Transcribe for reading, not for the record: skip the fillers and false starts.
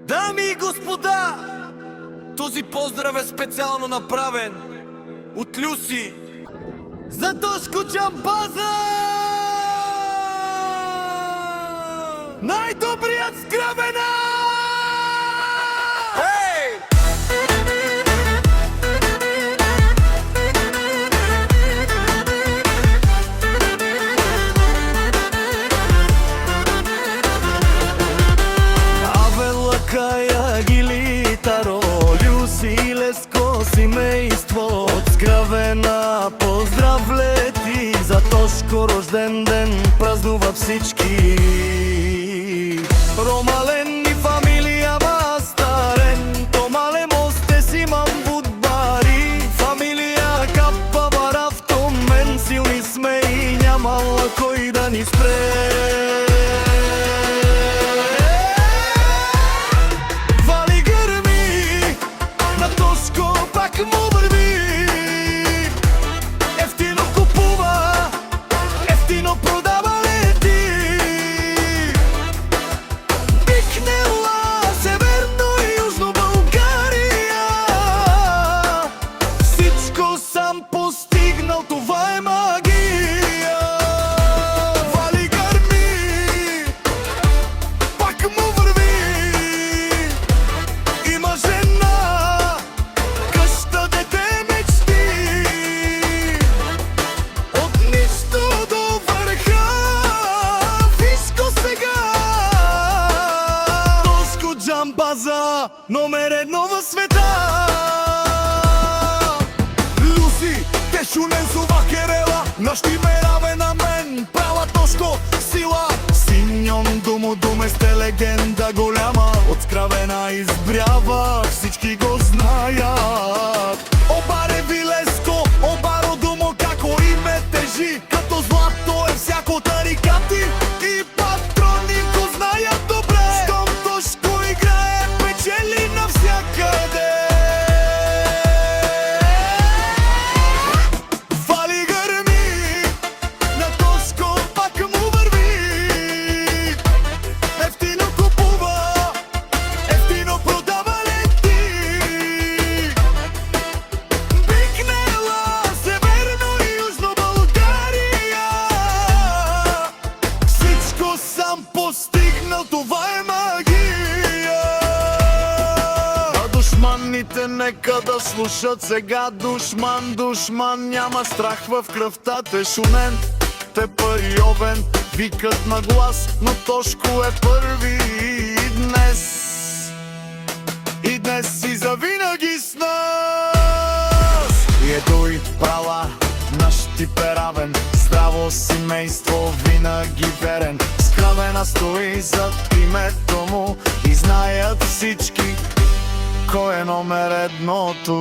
Дами и господа, този поздрав е специално направен от Люси за Тошко Джамбаза! Най-добрият с Грабена! Кая Гилитаро, Люси Леско семейство от Скравена. Поздравлети за Тошко рожден ден, празнуват всички. Ромален и фамилия Мастарен, Томале мосте си мам будбари. Фамилия Капа Варавто, мен силни сме и нямала кой да ни спре. Джамбаза, номер едно в света. Люси, Тешунен, Сува, Керела, нашти ме равен на мен. Права Тошко, сила. Синьон Думо, Думе сте легенда голяма. От Скравена избрява, всички го знаят. Обаре Вилеско, обаро Думо, како име тежи. Като злато е всяко тарикати и патрони го знаят добре. Постигнал, това е магия. А душманите нека да слушат сега. Душман, душман, няма страх в кръвта. Тешунен, Тепарйовен, викат на глас, но Тошко е първи и днес. И днес и завинаги с нас. И ето и права, наш тип е равен. Здраво семейство, винаги верен. Скравена стои зад името му и знаят всички кой е номер едното.